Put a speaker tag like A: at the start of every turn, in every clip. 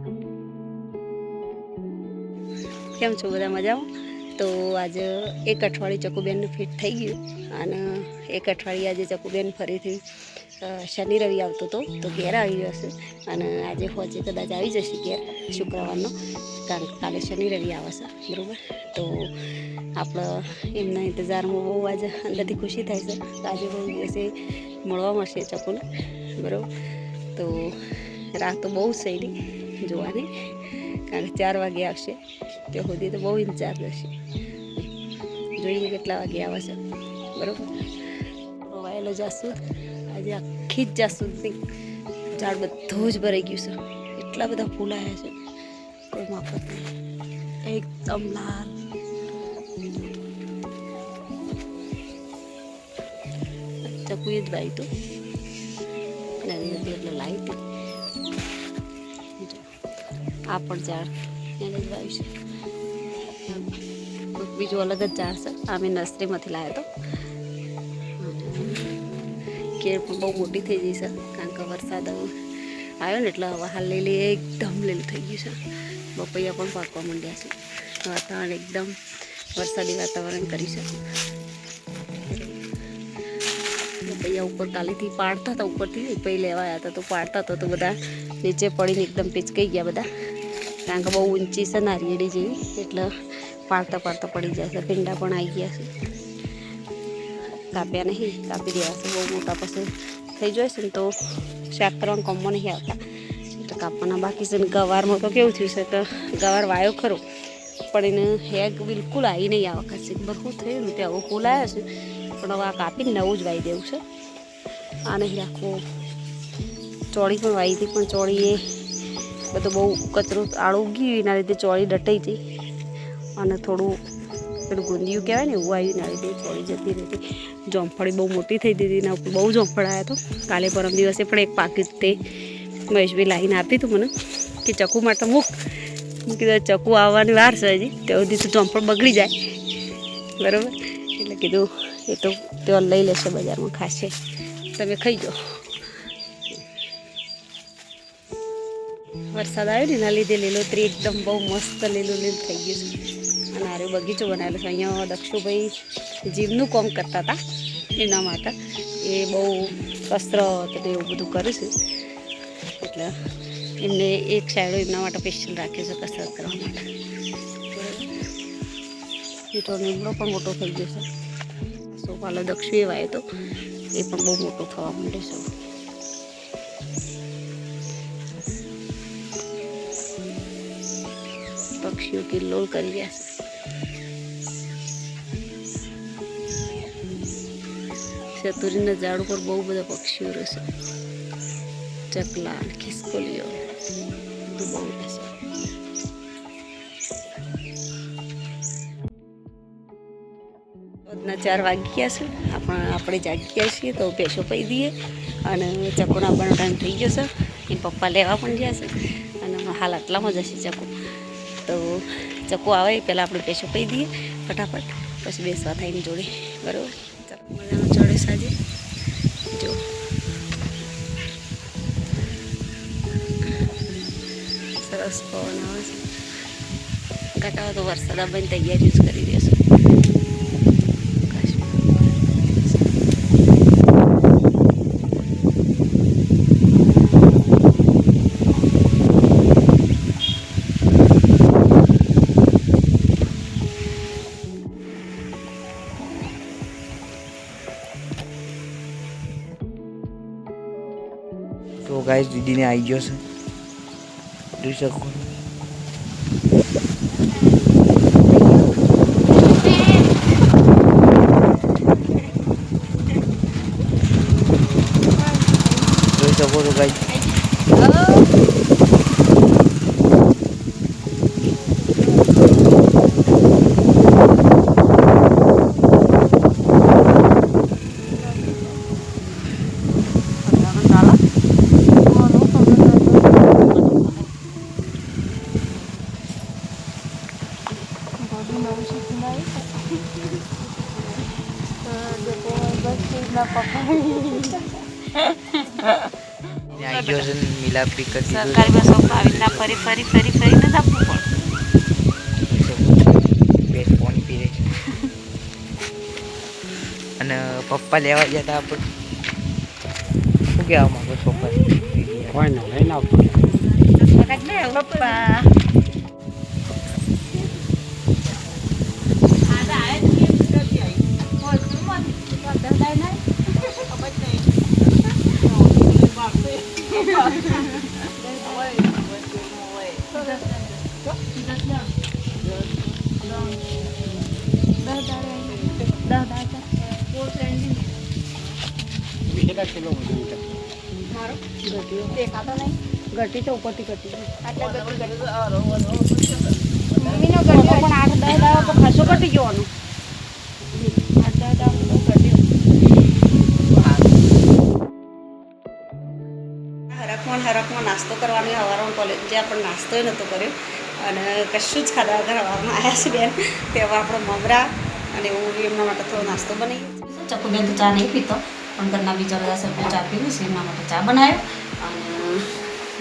A: કેમ છો બધા મજામાં? તો આજે એક અઠવાડિયું ચકુબેનનું ફિટ થઈ ગયું અને એક અઠવાડિયે આજે ચકુબેન ફરીથી શનિ રવિ આવતો હતો તો ઘેર આવી જશે અને આજે હોજે કદાચ આવી જશે ઘેર શુક્રવારનો, કારણ કે કાલે શનિ રવિ આવશે બરાબર. તો આપણે એમના ઇંતજારમાં બહુ આજે અંદરથી ખુશી થાય છે કે આજે બહુ દિવસે મળવા મળશે ચકુને બરાબર. તો રાત તો બહુ સહેલી જોવાની, કારણ કે 4 વાગે આવશે ત્યાં સુધી તો બહુ ઇંતજાર રહેશે. જોઈએ કેટલા વાગે આવે છે બરાબર. વાયેલો જાસૂદ આજે આખી જ જાસૂદની ઝાડ બધું જ ભરાઈ ગયું છે, એટલા બધા ફૂલ આવ્યા છે કોઈ માફત નહીં, એકદમ લાલ. ચકુએ જ વાવી તો નાની હતી એટલે લાવી હતી. આ પણ ઝાડ એને જ વાવ્યું છે. કોઈક બીજું અલગ જ ઝાડ છે, આ મેં નર્સરીમાંથી લાવ્યો હતો. કેળ પણ બહુ મોટી થઈ ગઈ છે, કારણ કે વરસાદ આવ્યો ને એટલે હવે હાલ લીલી એકદમ લીલું થઈ ગયું છે. બપૈયા પણ પાકવા માંડ્યા છે. વાતાવરણ એકદમ વરસાદી વાતાવરણ કરી છે. બપૈયા ઉપર કાલેથી પાડતા હતા, ઉપરથી પછી લેવા આવ્યા હતા તો પાડતા હતા તો બધા નીચે પડીને એકદમ પીચકાઈ ગયા બધા, કારણ કે બહુ ઊંચી છે નારિયેળી જેવી, એટલે પાડતા પાડતા પડી જાય છે. ભીંડા પણ આવી ગયા છે, કાપ્યા નહીં, કાપી દેવા છે. બહુ મોટા પછી થઈ જાય છે ને તો શાક કરવાનું કામમાં નહીં આવતા, એટલે કાપવાના બાકી છે. ને ગવારમાં તો કેવું થયું છે કે ગવાર વાયો ખરો પણ એને હેગ બિલકુલ આવી નહીં આ વખત. બરખું થયું ને ત્યાં હવે ફૂલ આવ્યા છે, પણ હવે આ કાપીને નવું જ વાવી દેવું છે. આ નહીં રાખવું. ચોળી પણ વાવી હતી પણ ચોળી એ બધું બહુ કચરો આળો ઉગી એના લીધે ચોળી ડટાઈ હતી અને થોડું પેલું ગુંદિયું કહેવાય ને એવું આવ્યું, એના લીધે ચોળી જતી રહેતી. જોંફળી બહુ મોટી થઈ દીધી, એના ઉપર બહુ જોંફળ આવ્યા હતો. કાલે પરમ દિવસે પણ એક પાકી તે મહેશભાઈ લાવીને આપી હતું મને કે ચકુ માટે મૂક. કીધું ચકુ આવવાની વાર છે હજી, ત્યાં સુધી તો જોંફળ બગડી જાય બરાબર. એટલે કીધું એ તો તેઓ લઈ લેશે બજારમાં, ખાશે, તમે ખાઈ જાઓ. વરસાદ આવ્યો ને એના લીધે લીલોતરી એકદમ બહુ મસ્ત લીલું લીલું થઈ ગયું છે. અને આરે બગીચો બનાવેલો છે. અહીંયા દક્ષુભાઈ જીવનું કામ કરતા હતા, એના માટે એ બહુ કસરત ને એવું બધું કરે છે, એટલે એમને એક સાઈડો એમના માટે સ્પેશિયલ રાખ્યો છે કસરત કરવા માટે. મીઠો લીમડો પણ મોટો થઈ ગયો છે. સોપાલો દક્ષુ એ વાયો તો એ પણ બહુ મોટો થવા માંડ્યો છે. પક્ષીઓ કિલ્લોળ કરી રહ્યા છે. ચતુરીના ઝાડ ઉપર બહુ બધા પક્ષીઓ રહેશે, ચકલા, ખિસકોલીઓ બધું બહુ રહેશે. રોજના 4 વાગી ગયા છે, આપણે જાગી ગયા છીએ તો ભેંસો પી દઈએ અને ચકુના આવવાનો ટાઈમ થઈ ગયો છે. એ પપ્પા લેવા પણ ગયા છે અને હાલ આટલામાં જ હશે ચકુ. તો ચકુ આવે પહેલાં આપણે ભેંસો પી દઈએ ફટાફટ, પછી બેસવા થાય એની જોડે બરાબર. ચકુ મજાનો ચડે સાજે જો, સરસ પવન આવે છે. ઘટાડો તો વરસાદ આવવાની તૈયારી જ કરી દેશે.
B: તો ગાઈસ દીદીને આવી ગયો છે, જોઈ શકો. જોઈ શકો છો ગાઈસ. ગયો છે ને મિલાપ બી કરી દીધું
A: સરકારી બસો આવી રીતના ફરી ફરી ફરી ફરીને જ આપવું પડે.
B: બે પાણી પી રહી છે અને પપ્પા લેવા ગયા હતા આપણે શું કહેવા માંગો છો પપ્પા
C: કોઈ ના લઈને આવતો
A: પપ્પા દેખાતો નહીં ઘટી તો ઉપરથી ઘટી મમ્મીનો ઘટ્યો પણ 8-10 દાડા તો ખાસો ઘટી ગયો 8-10 દાડા તો ઘટ્યો. હરખમાં નાસ્તો કરવાની હવારમાં કોલેજ જ્યાં પણ નાસ્તો નહોતો કર્યો અને કશું જ ખાધા વગર હવારમાં આવ્યા છે બેન તેમાં આપણો મમરા અને હું એમના માટે થોડો નાસ્તો બનાવીએ. ચકુબેન તો ચા નહીં પીતો પણ ઘરના બીજા બધા સભ્યો ચા પીવું છે એમના માટે ચા બનાવ્યો અને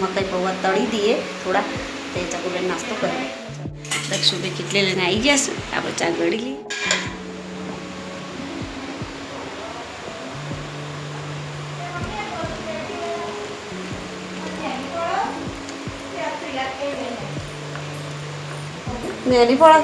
A: મકાઈ પૌવા તળી દઈએ થોડા તે ચકુબેન નાસ્તો કર્યો. દક્ષુભાઈ કેટલી લઈને આવી ગયા છે આપણે ચા ગળી લઈએ. નેની ફળા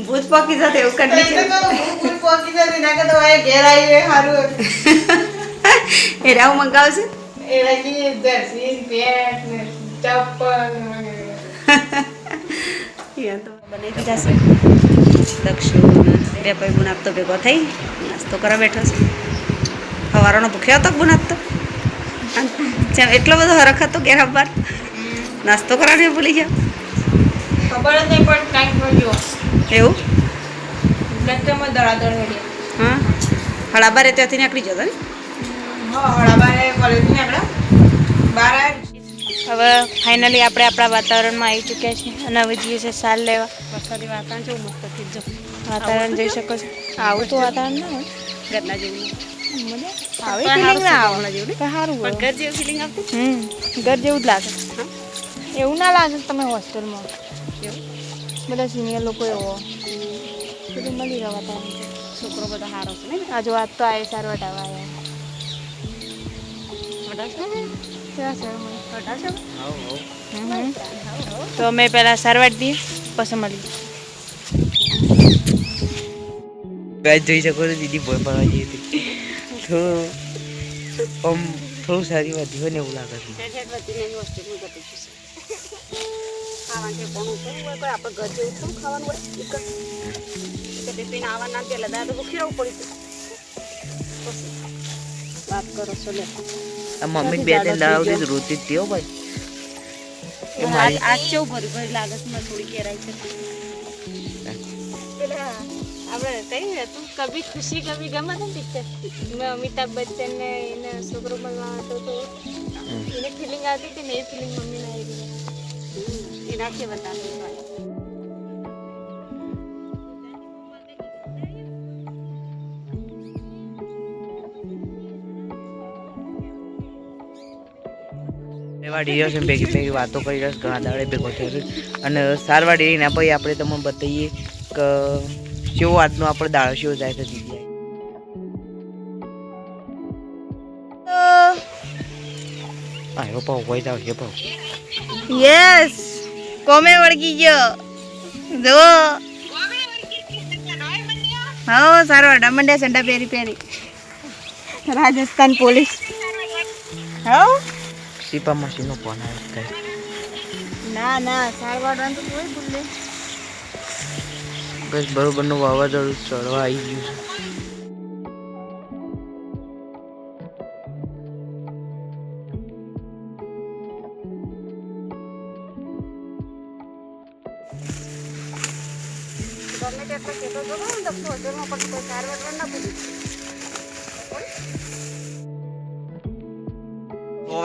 A: ભૂત પાકી જતે એવું કરી એ રાવ મંગાવશે બની દીધા છે. દક્ષુ બે ભાઈ ગુનાબ તો ભેગો થઈ નાસ્તો કરવા બેઠો છે. સવારનો ભૂખ્યો હતો ગુનાબ તો એટલો બધો હરખ હતો ઘેર બાર નાસ્તો કરવાની ભૂલી જાઓ
D: ખબર જ નહીં પણ ટાઈમ પડ્યો
A: એવું
D: લેક્ચરમાં દળાદળ હેડી
A: હા હળાબારે ત્યાંથી નીકળી જતો ને
D: હા હળાબારે કોલેજની આપણે બહાર હવે ફાઇનલી આપણે આપણા વાતાવરણમાં આવી ચૂક્યા છીએ અને હવે જઈએ છીએ સાલ લેવા.
A: વરસાદી વાતાવરણ જેવું મસ્ત થઈ જો
D: વાતાવરણ જોઈ શકો છો. આવું તો વાતાવરણ ના હોય
A: ઘરના જેવું
D: આવે ફિલિંગ ના આવે
A: જેવું
D: તો સારું
A: પણ
D: હોય.
A: ઘર જેવું ફિલિંગ આવતી
D: ઘર જેવું જ લાગે.
A: હા
D: એવું ના લાગે તમે હોસ્ટેલમાં
A: એવું
D: બધા સિનિયર લોકો એવો બધું મળી રહ્યા વાતાવરણ.
A: છોકરો બધો સારો છે ને
D: આજે વાત તો આવે સાર વટાવા આવ્યા
A: બધા છે
D: કેવા છે
A: બધા છે
D: તો અમે પહેલાં સારવાર દઈએ પછી મળીએ.
B: જોઈ શકો છો દીદી ભોય પડવા જઈ હતી થોડું આમ થોડું સારી વાત હોય ને એવું લાગે છે.
A: ખાવાનું છે કોનું કેવું હોય કોઈ આપણે ઘર જેવું શું ખાવાનું હોય એક જ ટિફિન આવવાના પહેલાં દાદા તો ભૂખી રહેવું પડી વાત કરો છો લે
B: આ મમ્મી બે ત્રણ દાડા સુધી રોતી જ હતી હો ભાઈ એ મારી
A: આજ કેવું ભરી ભરી લાગે છે મને થોડી કેરાય છે
D: પેલા આપણે કઈ હતું કભી ખુશી કભી ગમ હતું પિક્ચર અમિતાભ બચ્ચન ને એને છોકરો મળવા હતો તો એને ફિલિંગ આવતી હતી ને એ ફિલિંગ મમ્મીને આવી રહી.
A: એના કે બતાવે
B: વાડીઓ છે ભેગી ભેગી વાતો કરી રહ્યા છે ઘણા દાડે ભેગો થયો છે અને સારવાડી એના પછી આપણે તમને બતાવીએ કે કેવો આજનો આપણો દાડો શેવો જાય છે દીદી. હા એવો પાવ હોય જાવ છે પાવ
D: યસ કોમે વળગી ગયો જો હા સારો અડા મંડ્યા સંડા પહેરી પહેરી રાજસ્થાન પોલીસ હા
B: સીપા મશીનનો ફોન આવે છે
D: ના ના સારવાડવાનું તો કોઈ ભૂલે
B: બસ બરોબરનું વાવાઝોડું ચડવા આવી ગયું છે.
A: ગમે તે એટલા ખેતો જો ને દક્ષો હોટેલમાં પણ કોઈ કાર વેટવા ના પૂછ્યું.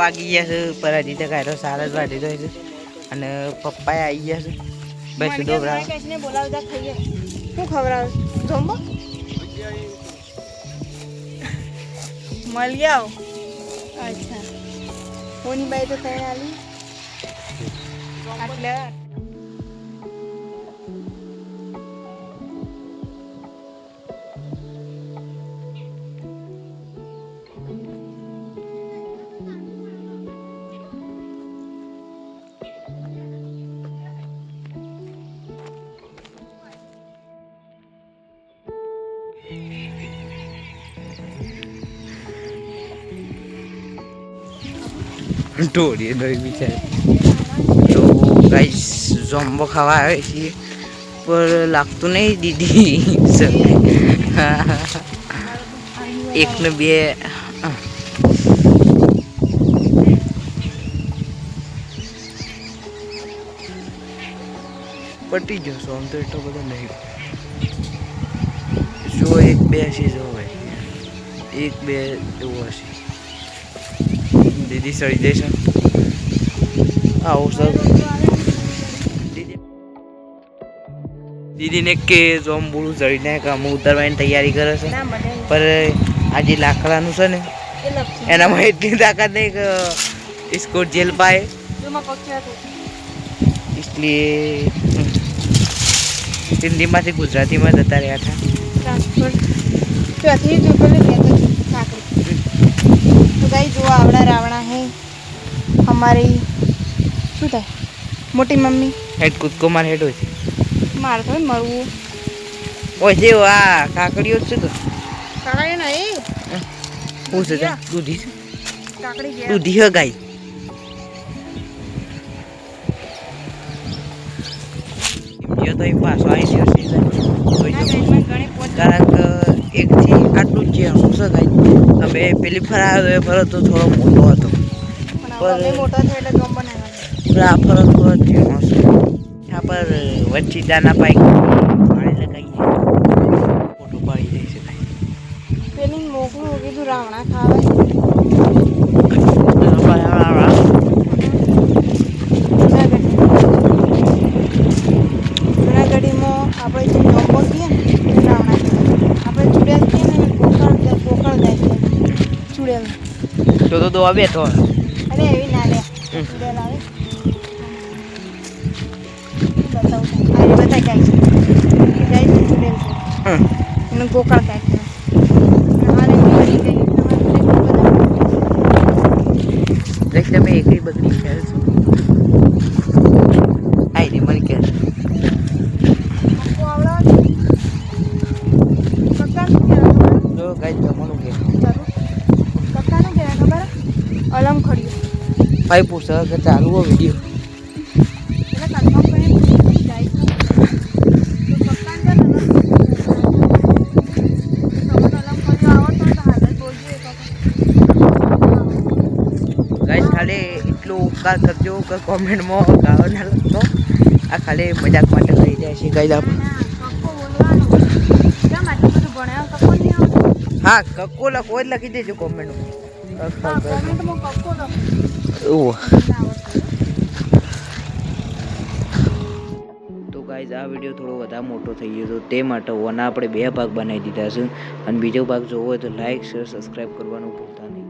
B: વાગી ગયા છે પર હજી તો કાંઈ 4 જ વાગી જાય છે અને પપ્પા આવી ગયા છે બસ ડોબરા
D: કૃષ્ણને બોલાવતા ખાઈએ શું ખવડાવ જોંબો મળી આવો અચ્છા કોની બાઈ તો તૈયાર આલી એટલે
B: ઢોળી બિચાર તો ગાઈસ ઝોમ્બો ખાવા આવે છે પર લાગતું નહીં દીદી એક ને બે પટી જશો આમ તો એટલો બધો નહીં જો 1-2 હશે જો ભાઈ 1-2 એવું હશે દીદી સળી જશે આવો સર દીદીને કે જોમ્બુડું ચડીને કામ ઉતરવાની તૈયારી કરે છે પર આજે લાકડાનું છે ને એનામાં એટલી તાકાત નહીં કે इसको जेल पाए इसलिए हिंदीમાંથી ગુજરાતીમાં જતા રહ્યા હતા
D: ટ્રાન્સફર ચોથી જો પેલે કહેતો કાકડી તો ગાઈ જો આવડા રાવણા હે हमारी શું થાય મોટી મમ્મી
B: હેડ કૂદકો માર હેડ હોય
D: મારે તો મરવું
B: ઓય જે આ કાકડીઓ છે તો
D: કાકડી નહીં
B: હું છે દૂધી છે
D: કાકડી ગયા
B: દૂધી હે ગાય એ તો પાછો આવી ગયો છે કારણ કે એકથી આટલું જ છે હું છે ગાય અમે પેલી ફરા ફરો તો થોડો મોટો હતો
D: પણ હવે મોટો થયો એટલે જોમ બનાવવાનો
B: આ ફરો થોડો ઝીણો છે ત્યાં પર વચ્ચે દાના પાઈ પાણી લગાવીએ ફોટો પાડી દઈ શકાય
D: પેલી મોકલું કીધું રાવણા ખાવા જુનાગઢીમાં આપણે જે જોમ્બો કહીએ ને રાવણા આપણે ચૂડેલ કહીએ ને પોકળ જાય ચૂડેલ
B: તો દોવા બેઠો
D: અરે એવી ના લે ચૂડેલ આવે બતાવું અરે બધા જાય છે જાય છે ચૂડેલ છે એને ગોકળ જાય છે હાલે બધી ગઈ
B: દેખ તમે એકરી બકરી ખેલ છો આઈ ને મને કે તો ગાય જમવાનું કે
D: અલમ ખડ્યું
B: ભાઈ પૂછે કે ચાલુ હો વિડીયો
D: એટલે કન્ફર્મ કરીને જાય છે તો પક્કા છે ને તમને અલમ ખડ્યું આવડતો તો હાલ જ બોલજો
B: ગાઈસ ખાલી એટલો ઉપકાર કરજો કે કોમેન્ટમાં ગાળો ના લખતો આ ખાલી મજાક માટે કરી જાય છે ગાઈસ આપણે
D: કક્કો બોલવાનો કેમ આટલું બધું ભણ્યા કક્કો નહીં આવડતું
B: હા કક્કો લખો જ લખી દેજો કોમેન્ટમાં
D: હા કોમેન્ટમાં કક્કો લખો
B: ઓહ
D: ના આવડતું
B: તો ગાઈઝ આ વિડીયો થોડો વધારે મોટો થઈ ગયો તો તે માટે ઓના આપણે 2 ભાગ બનાવી દીધા છે અને બીજો ભાગ જોવો હોય તો લાઈક શેર સબસ્ક્રાઈબ કરવાનું ભૂલતા નહીં.